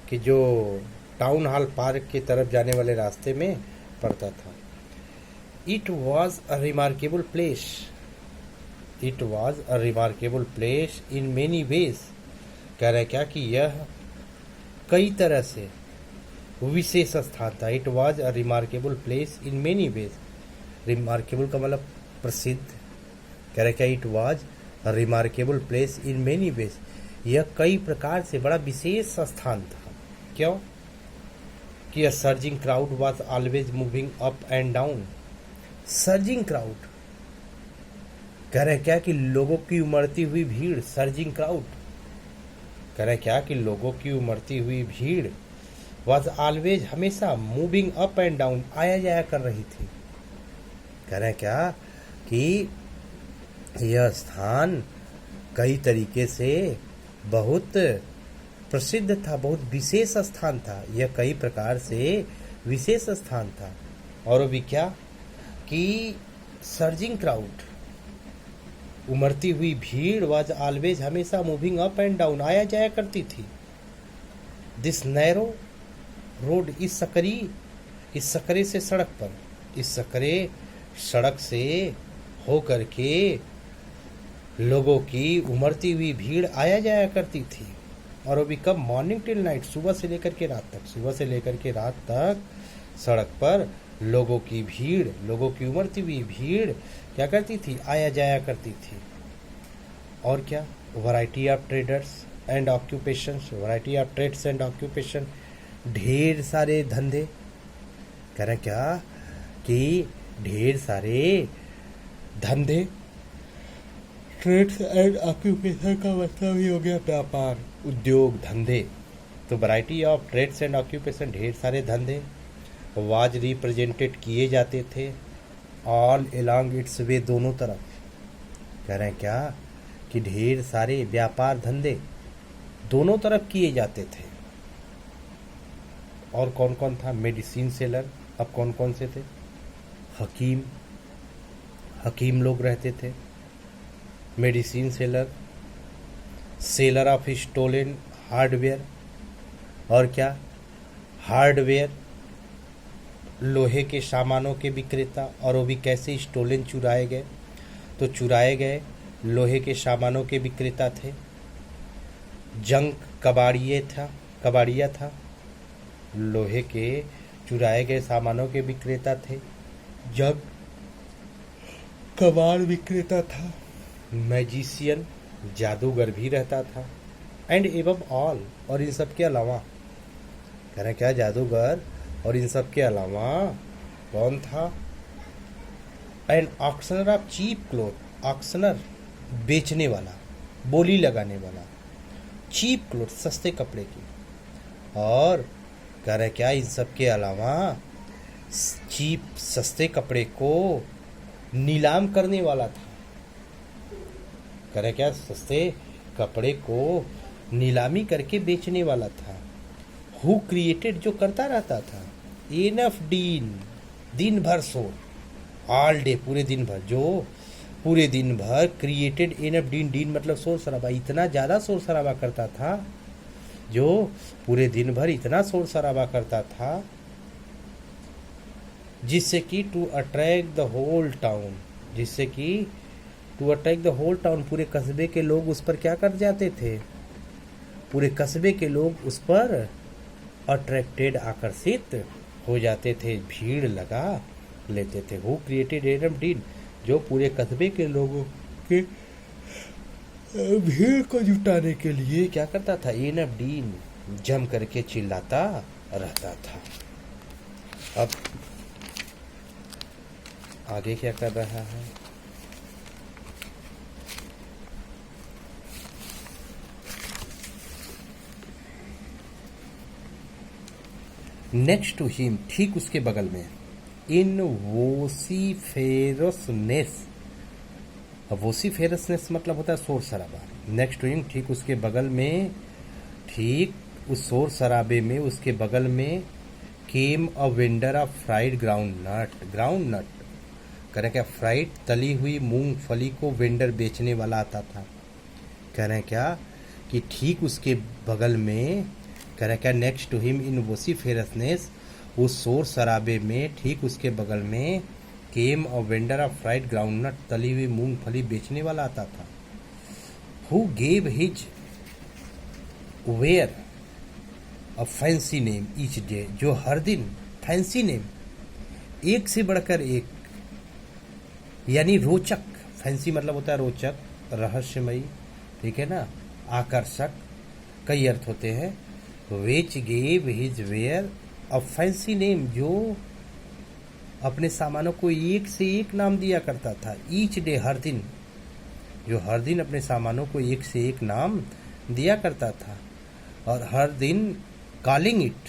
कि जो town hall park की तरफ जाने वाले रास्ते में पड़ता था। It was a remarkable place, it was a remarkable place in many ways. कह रहे क्या कि यह कई तरह से विशेष स्थान था। It was a remarkable place in many ways. Remarkable का मतलब प्रसिद्ध। कह रहे क्या, it was a remarkable place in many ways, यह कई प्रकार से बड़ा विशेष स्थान था। क्यों? कि a surging crowd was always moving up and down. Surging crowd, कह रहे क्या कि लोगों की उमड़ती हुई भीड़। सर्जिंग क्राउड, कह रहे क्या कि लोगों की उमड़ती हुई भीड़ वॉज ऑलवेज, हमेशा, मूविंग अप एंड डाउन, आया जाया कर रही थी। कह रहे क्या कि यह स्थान कई तरीके से बहुत प्रसिद्ध था, बहुत विशेष स्थान था। यह कई प्रकार से विशेष स्थान था। और वो भी क्या कि सर्जिंग क्राउड, उमड़ती हुई भीड़, वॉज ऑलवेज, हमेशा, मूविंग अप एंड डाउन, आया जाया करती थी। दिस नैरो रोड, इस सकरे से सड़क पर, इस सकरे सड़क से हो करके लोगों की उमड़ती हुई भीड़ आया जाया करती थी। और वो भी कब? मॉर्निंग टिल नाइट, सुबह से लेकर के रात तक। सुबह से लेकर के रात तक सड़क पर लोगों की भीड़, लोगों की उमड़ती हुई भीड़ क्या करती थी? आया जाया करती थी। और क्या? Variety of traders and occupation, variety of trades and occupation, ढेर सारे धंधे। कह रहे क्या कि ढेर सारे धंधे, ट्रेड्स एंड ऑक्यूपेशन का मतलब ही हो गया व्यापार, उद्योग, धंधे। तो variety of trades and occupation, ढेर सारे धंधे वाज रिप्रेजेंटेड, किए जाते थे, ऑल एलॉन्ग इट्स वे, दोनों तरफ। कह रहे हैं क्या कि ढेर सारे व्यापार, धंधे दोनों तरफ किए जाते थे। और कौन कौन था? Medicine seller. अब कौन कौन से थे? हकीम, हकीम लोग रहते थे। Medicine seller, seller of stolen hardware. और क्या? हार्डवेयर, लोहे के सामानों के विक्रेता। और वो भी कैसे? स्टोलन, चुराए गए। तो चुराए गए लोहे के सामानों के विक्रेता थे। जंक, कबाड़िया था, लोहे के चुराए गए सामानों के विक्रेता थे। जंग, कबाड़ विक्रेता था। मैजिशियन, जादूगर भी रहता था। एंड एवं ऑल, और इन सब के अलावा। कह रहे क्या? जादूगर और इन सब के अलावा कौन था? And auctioneer of cheap cloth, auctioneer, बेचने वाला, बोली लगाने वाला। चीप क्लोथ, सस्ते कपड़े की। और कह रहे क्या? इन सब के अलावा चीप, सस्ते कपड़े को नीलाम करने वाला था। कह रहे क्या? सस्ते कपड़े को नीलामी करके बेचने वाला था। हु क्रिएटेड, जो करता रहता था। एनफ डीन, दिन भर शोर, ऑल डे, पूरे दिन भर, जो पूरे दिन भर। क्रिएटेड, एनफ डीन, डीन मतलब शोर शराबा, इतना ज़्यादा शोर शराबा करता था, जो पूरे दिन भर इतना शोर शराबा करता था, जिससे कि to attract the whole town, जिससे कि to attract the whole town, पूरे कस्बे के लोग उस पर क्या कर जाते थे? पूरे कस्बे के लोग उस पर अट्रैक्टेड, आकर्षित हो जाते थे, भीड़ लगा लेते थे। हु क्रिएटेड एनफ डीन, जो पूरे कस्बे के लोगों के भीड़ को जुटाने के लिए क्या करता था? एनफ डीन, जम करके चिल्लाता रहता था। अब आगे क्या कर रहा है? नेक्स्ट टू हिम, ठीक उसके बगल में, इन वोसिफेरसनेस। वोसिफेरसनेस मतलब होता है शोर शराबा। नेक्स्ट टू हिम, ठीक उसके बगल में, ठीक उस शोर शराबे में, उसके बगल में, came a vendor of fried ground nut. कह रहे क्या? फ्राइड, तली हुई मूंगफली को वेंडर, बेचने वाला आता था। कह रहे क्या कि ठीक उसके बगल में कह रहा क्या, नेक्स्ट टू हिम इन वोसिफेरसनेस, उस शोर शराबे में ठीक उसके बगल में केम और वेंडर ऑफ फ्राइड ग्राउंडनट, तली हुई मूंगफली बेचने वाला आता था। Who gave his ware a fancy name each day, जो हर दिन फैंसी नेम, एक से बढ़कर एक, यानी रोचक, फैंसी मतलब होता है रोचक, रहस्यमयी, ठीक है ना, आकर्षक, कई अर्थ होते हैं। Which gave his ware a fancy name, जो अपने सामानों को एक से एक नाम दिया करता था। ईच डे, हर दिन, जो हर दिन अपने सामानों को एक से एक नाम दिया करता था। और हर दिन कॉलिंग इट,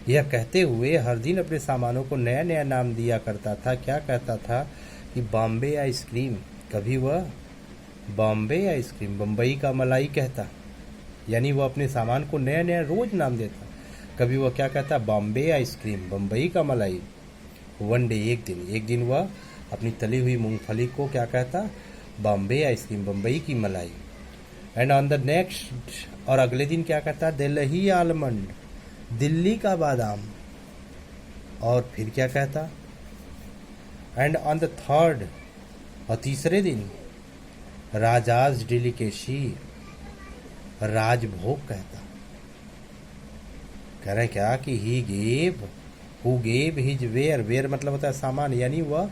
यह कहते हुए हर दिन अपने सामानों को नया नया नाम दिया करता था। क्या कहता था कि बॉम्बे आइसक्रीम, कभी वह बॉम्बे आइसक्रीम, बम्बई का मलाई कहता, यानी वह अपने सामान को नया नया रोज नाम देता। कभी वह क्या कहता, बॉम्बे आइसक्रीम, बम्बई का मलाई। वन डे, एक दिन वह अपनी तली हुई मूंगफली को क्या कहता, बॉम्बे आइसक्रीम, बम्बई की मलाई। एंड ऑन द नेक्स्ट, और अगले दिन क्या कहता, दिल्ली आलमंड, दिल्ली का बादाम। और फिर क्या कहता, एंड ऑन द थर्ड, और तीसरे दिन राजाज डेलिकेसी, राजभोग कहता। कह रहे क्या कि he gave, who gave his ware, ware मतलब होता है सामान, यानी वह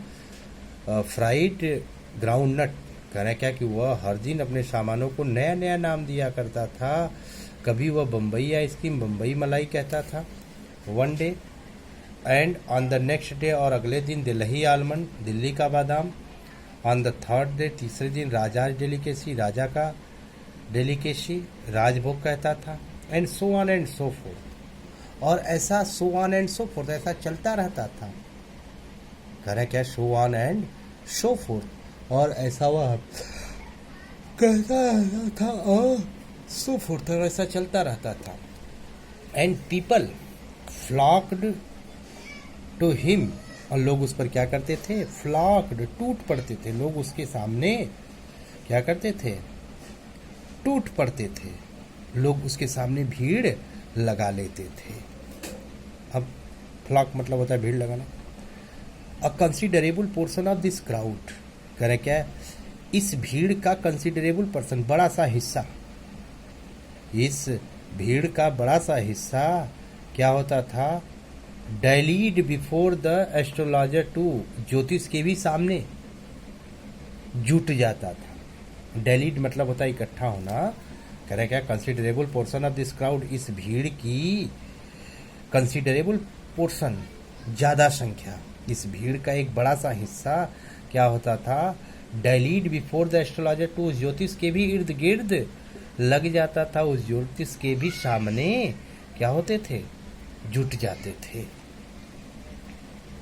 फ्राइड ग्राउंडनट। कह रहे क्या कि वह हर दिन अपने सामानों को नया नया नाम दिया करता था। कभी वह बम्बई आइसक्रीम, बम्बई मलाई कहता था, one day. And on the next day, और अगले दिन दिल्ली आलमंड, दिल्ली का बादाम। ऑन द थर्ड डे, तीसरे दिन राजा डेलिकेसी, राजा का डेलिकेसी, राजभोग कहता था। And so on and so fourth, और ऐसा so on and so fourth, ऐसा चलता रहता था। कह रहे क्या, so on and so fourth, और ऐसा वह कहता रहता था, और सो फोर्थ, और ऐसा चलता रहता था। एंड पीपल फ्लॉक्ड टू हिम, और लोग उस पर क्या करते थे, फ्लॉक्ड, टूट पड़ते थे। लोग उसके सामने क्या करते थे, टूट पड़ते थे। लोग उसके सामने भीड़ लगा लेते थे। अब फ्लॉक मतलब होता है भीड़ लगाना। अ considerable portion of this crowd, कह रहे क्या, इस भीड़ का कंसिडरेबल पर्सन, बड़ा सा हिस्सा, इस भीड़ का बड़ा सा हिस्सा क्या होता था, डायलीड बिफोर द एस्ट्रोलॉजर टू, ज्योतिष के भी सामने जुट जाता था। डायलीड मतलब होता है इकट्ठा होना। कह रहे क्या, considerable portion of this crowd, इस भीड़ की कंसिडरेबल पोर्शन, ज्यादा संख्या, इस भीड़ का एक बड़ा सा हिस्सा क्या होता था, डायलीड बिफोर द एस्ट्रोलॉजर टू, ज्योतिष के भी इर्द गिर्द लग जाता था। उस ज्योतिष के भी सामने क्या होते थे, जुट जाते थे।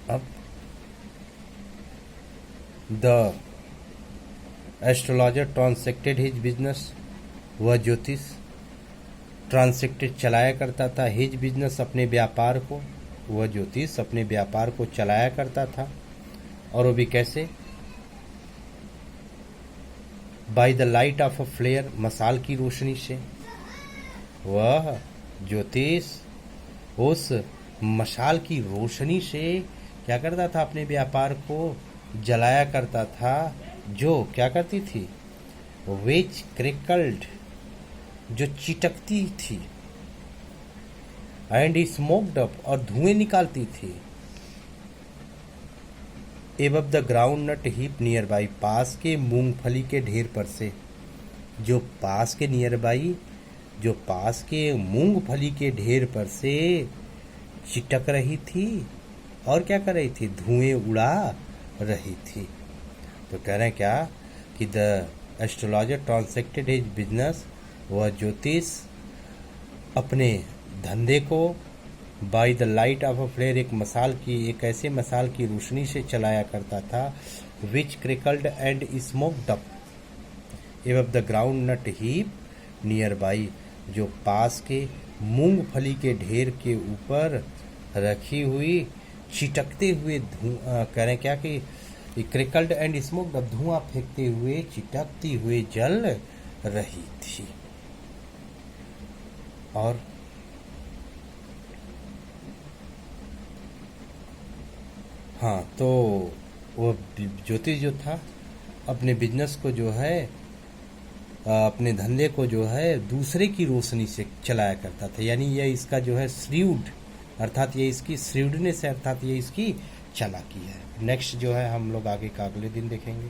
अब द एस्ट्रोलॉजर ट्रांसेक्टेड हिज बिजनेस, वह ज्योतिष ट्रांसेक्टेड चलाया करता था, हिज बिजनेस अपने व्यापार को, वह ज्योतिष अपने व्यापार को चलाया करता था। और वो भी कैसे, by the light of a flare, मसाल की रोशनी से। वह ज्योतिष उस मशाल की रोशनी से क्या करता था, अपने व्यापार को जलाया करता था, जो क्या करती थी, विच क्रिकल्ड, जो चिटकती थी, एंड स्मोक्ड अप, और धुएं निकालती थी, above the ground nut heap near by, पास के मूंगफली के ढेर पर से, जो पास के नियर बाई, जो पास के मूंगफली के ढेर पर से चिटक रही थी, और क्या कर रही थी, धुएं उड़ा रही थी। तो कह रहे हैं क्या कि द एस्ट्रोलॉजर ट्रांसेक्टेड हिज बिजनेस, वह ज्योतिष अपने धंधे को by the light of a flare, एक मसाल की, एक ऐसे मसाल की रोशनी से चलाया करता था, which crackled and smoked up above the ground nut heap near by, जो पास के मूंगफली के ढेर के ऊपर रखी हुई चिटकते हुए कह रहे क्या कि क्रिकल्ड एंड स्मोक्ड अप, धुआं फेंकते हुए चिटकती हुए जल रही थी। और हाँ, तो वो ज्योतिष जो था अपने बिजनेस को जो है अपने धंधे को जो है दूसरे की रोशनी से चलाया करता था। यानी ये इसका जो है श्रीउड, अर्थात ये इसकी श्रीउडनेस है, अर्थात ये इसकी चालाकी है। नेक्स्ट जो है हम लोग आगे का अगले दिन देखेंगे।